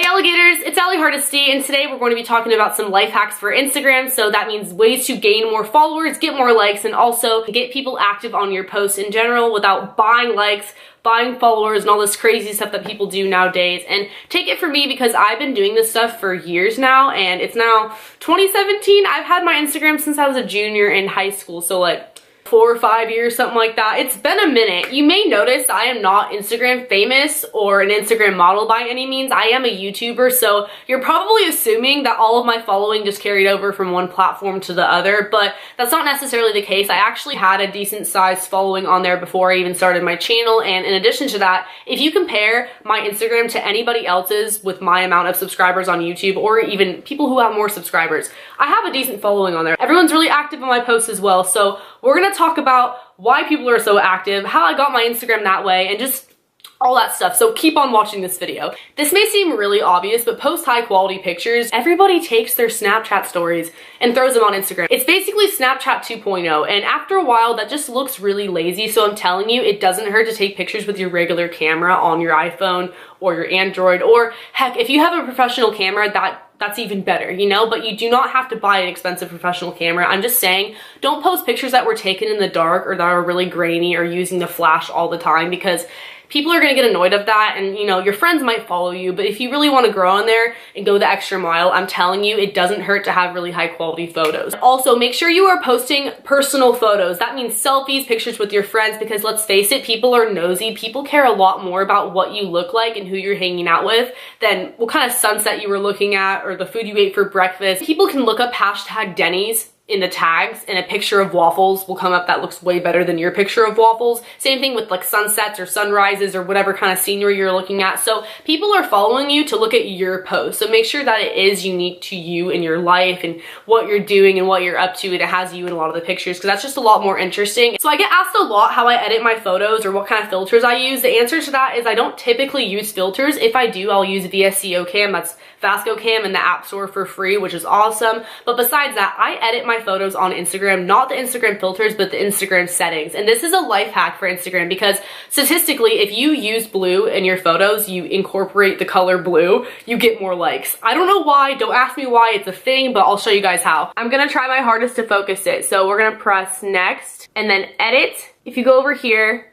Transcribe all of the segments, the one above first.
Hey alligators, it's Allie Hardesty, and today we're going to be talking about some life hacks for Instagram. So that means ways to gain more followers, get more likes, and also get people active on your posts in general without buying likes, buying followers, and all this crazy stuff that people do nowadays. And take it from me because I've been doing this stuff for years now, and it's now 2017. I've had my Instagram since I was a junior in high school, so like 4 or 5 years, something like that. It's been a minute. You may notice I am not Instagram famous or an Instagram model by any means. I am a YouTuber, so you're probably assuming that all of my following just carried over from one platform to the other, but that's not necessarily the case. I actually had a decent sized following on there before I even started my channel, and in addition to that, if you compare my Instagram to anybody else's with my amount of subscribers on YouTube, or even people who have more subscribers, I have a decent following on there. Everyone's really active on my posts as well, so we're gonna talk about why people are so active, how I got my Instagram that way, and just all that stuff. So keep on watching this video. This may seem really obvious, but post high quality pictures. Everybody takes their Snapchat stories and throws them on Instagram. It's basically Snapchat 2.0, and after a while that just looks really lazy. So I'm telling you, it doesn't hurt to take pictures with your regular camera on your iPhone or your Android, or heck, if you have a professional camera, that's even better, you know, but you do not have to buy an expensive professional camera. I'm just saying, don't post pictures that were taken in the dark or that are really grainy or using the flash all the time, because people are gonna get annoyed of that, and you know, your friends might follow you, but if you really wanna grow on there and go the extra mile, I'm telling you, it doesn't hurt to have really high quality photos. Also, make sure you are posting personal photos. That means selfies, pictures with your friends, because let's face it, people are nosy. People care a lot more about what you look like and who you're hanging out with than what kind of sunset you were looking at or the food you ate for breakfast. People can look up hashtag Denny's in the tags, and a picture of waffles will come up that looks way better than your picture of waffles. Same thing with like sunsets or sunrises or whatever kind of scenery you're looking at. So people are following you to look at your post. So make sure that it is unique to you and your life and what you're doing and what you're up to, and it has you in a lot of the pictures, because that's just a lot more interesting. So I get asked a lot how I edit my photos or what kind of filters I use. The answer to that is I don't typically use filters. If I do, I'll use VSCO Cam. That's Vasco Cam in the App Store for free, which is awesome. But besides that, I edit my photos on Instagram, not the Instagram filters, but the Instagram settings. And this is a life hack for Instagram, because statistically, if you use blue in your photos, you incorporate the color blue, you get more likes. I don't know why, don't ask me why, it's a thing, but I'll show you guys how. I'm gonna try my hardest to focus it. So we're gonna press next and then edit. If you go over here,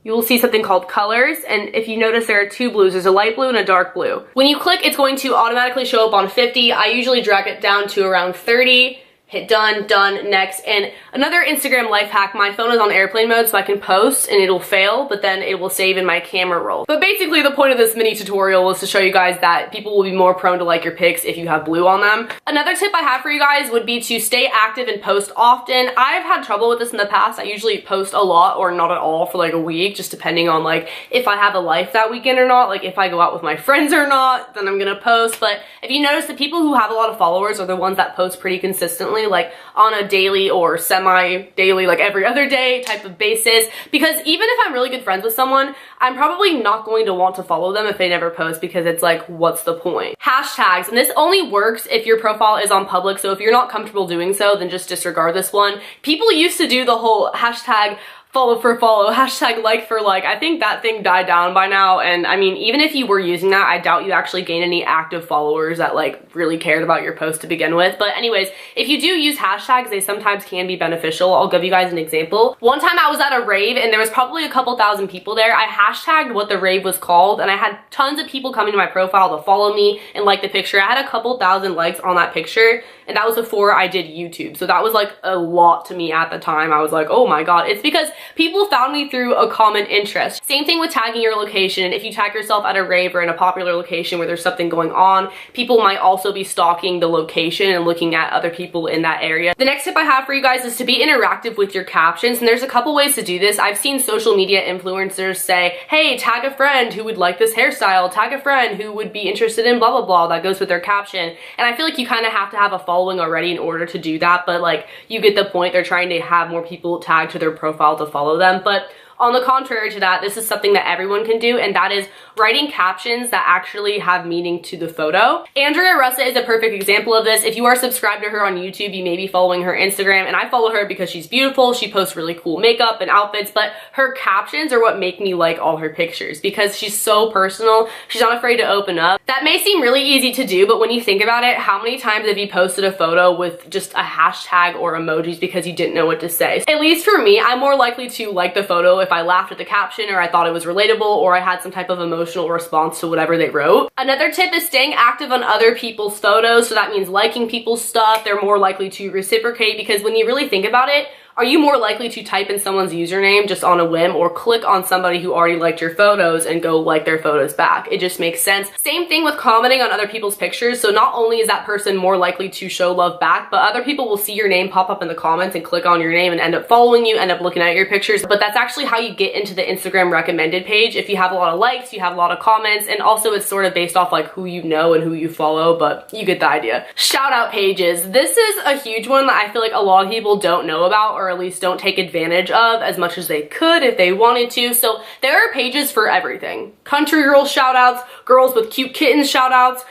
you will see something called colors, and if you notice, there are two blues. There's a light blue and a dark blue. When you click, it's going to automatically show up on 50. I usually drag it down to around 30. Hit done, done, next. And another Instagram life hack, my phone is on airplane mode so I can post and it'll fail, but then it will save in my camera roll. But basically the point of this mini tutorial was to show you guys that people will be more prone to like your pics if you have blue on them. Another tip I have for you guys would be to stay active and post often. I've had trouble with this in the past. I usually post a lot or not at all for like a week, just depending on like if I have a life that weekend or not, like if I go out with my friends or not, then I'm gonna post. But if you notice, the people who have a lot of followers are the ones that post pretty consistently, like on a daily or semi-daily, like every other day type of basis, because even if I'm really good friends with someone, I'm probably not going to want to follow them if they never post, because it's like, what's the point? Hashtags, and this only works if your profile is on public, so if you're not comfortable doing so, then just disregard this one. People used to do the whole hashtag follow for follow, hashtag like for like. I think that thing died down by now, and I mean, even if you were using that, I doubt you actually gained any active followers that like really cared about your post to begin with. But anyways, if you do use hashtags, they sometimes can be beneficial. I'll give you guys an example. One time I was at a rave and there was probably a couple thousand people there. I hashtagged what the rave was called, and I had tons of people coming to my profile to follow me and like the picture. I had a couple thousand likes on that picture, and that was before I did YouTube. So that was like a lot to me at the time. I was like, oh my god. It's because people found me through a common interest. Same thing with tagging your location. If you tag yourself at a rave or in a popular location where there's something going on, people might also be stalking the location and looking at other people in that area. The next tip I have for you guys is to be interactive with your captions, and there's a couple ways to do this. I've seen social media influencers say, hey, tag a friend who would like this hairstyle, tag a friend who would be interested in blah blah blah, that goes with their caption. And I feel like you kind of have to have a following already in order to do that, but like, you get the point. They're trying to have more people tagged to their profile to follow them. But on the contrary to that, this is something that everyone can do, and that is writing captions that actually have meaning to the photo. Andrea Russa is a perfect example of this. If you are subscribed to her on YouTube, you may be following her Instagram, and I follow her because she's beautiful. She posts really cool makeup and outfits, but her captions are what make me like all her pictures because she's so personal. She's not afraid to open up. That may seem really easy to do, but when you think about it, how many times have you posted a photo with just a hashtag or emojis because you didn't know what to say? At least for me, I'm more likely to like the photo if I laughed at the caption or I thought it was relatable or I had some type of emotional response to whatever they wrote. Another tip is staying active on other people's photos. So that means liking people's stuff. They're more likely to reciprocate because when you really think about it, are you more likely to type in someone's username just on a whim or click on somebody who already liked your photos and go like their photos back? It just makes sense. Same thing with commenting on other people's pictures. So not only is that person more likely to show love back, but other people will see your name pop up in the comments and click on your name and end up following you, end up looking at your pictures. But that's actually how you get into the Instagram recommended page. If you have a lot of likes, you have a lot of comments, and also it's sort of based off like who you know and who you follow, but you get the idea. Shout out pages. This is a huge one that I feel like a lot of people don't know about, or at least don't take advantage of as much as they could if they wanted to. So there are pages for everything. Country girl shout outs, girls with cute kittens shout outs,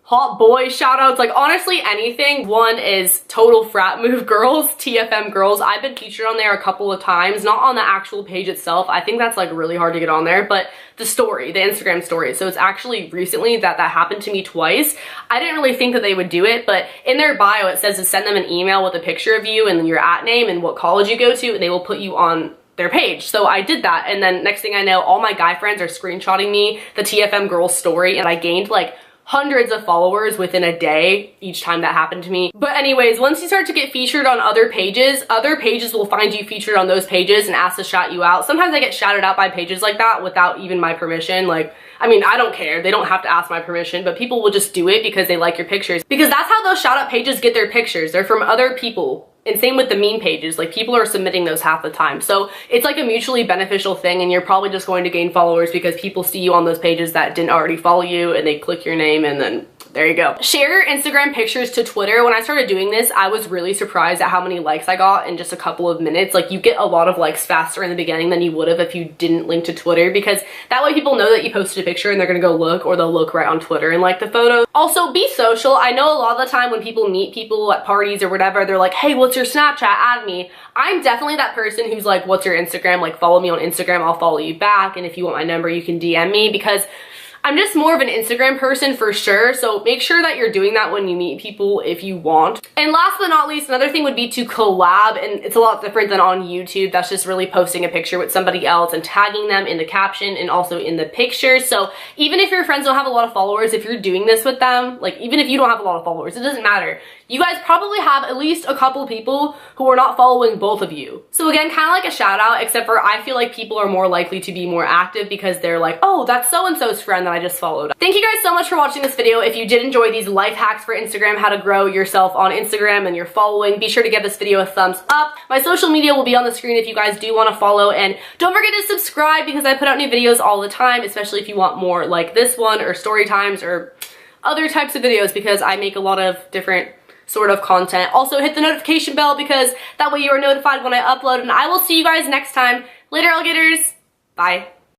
hot boy shout outs, like honestly anything. One is Total Frat Move Girls, TFM Girls. I've been featured on there a couple of times, not on the actual page itself. I think that's like really hard to get on there, but the story, the Instagram story. So it's actually recently that happened to me twice. I didn't really think that they would do it, but in their bio it says to send them an email with a picture of you and your @ and what college you go to, and they will put you on their page. So I did that, and then next thing I know, all my guy friends are screenshotting me the TFM Girls story, and I gained like hundreds of followers within a day each time that happened to me. But anyways, once you start to get featured on other pages will find you featured on those pages and ask to shout you out. Sometimes I get shouted out by pages like that without even my permission. Like, I mean, I don't care. They don't have to ask my permission, but people will just do it because they like your pictures. Because that's how those shout out pages get their pictures. They're from other people. And same with the meme pages, like people are submitting those half the time. So it's like a mutually beneficial thing, and you're probably just going to gain followers because people see you on those pages that didn't already follow you and they click your name, and then there you go. Share your Instagram pictures to Twitter. When I started doing this, I was really surprised at how many likes I got in just a couple of minutes. Like you get a lot of likes faster in the beginning than you would have if you didn't link to Twitter, because that way people know that you posted a picture and they're gonna go look, or they'll look right on Twitter and like the photo. Also, be social. I know a lot of the time when people meet people at parties or whatever, they're like, hey, what's your Snapchat? Add me. I'm definitely that person who's like, what's your Instagram? Like, follow me on Instagram, I'll follow you back. And if you want my number, you can DM me, because I'm just more of an Instagram person for sure, so make sure that you're doing that when you meet people if you want. And last but not least, another thing would be to collab, and it's a lot different than on YouTube. That's just really posting a picture with somebody else and tagging them in the caption and also in the picture. So even if your friends don't have a lot of followers, if you're doing this with them, like even if you don't have a lot of followers, it doesn't matter. You guys probably have at least a couple people who are not following both of you. So again, kind of like a shout out, except for I feel like people are more likely to be more active because they're like, oh, that's so-and-so's friend that I just followed. Thank you guys so much for watching this video. If you did enjoy these life hacks for Instagram, how to grow yourself on Instagram and your following, be sure to give this video a thumbs up. My social media will be on the screen if you guys do want to follow, and don't forget to subscribe because I put out new videos all the time, especially if you want more like this one or story times or other types of videos, because I make a lot of different sort of content. Also hit the notification bell because that way you are notified when I upload, and I will see you guys next time. Later, alligators. Bye.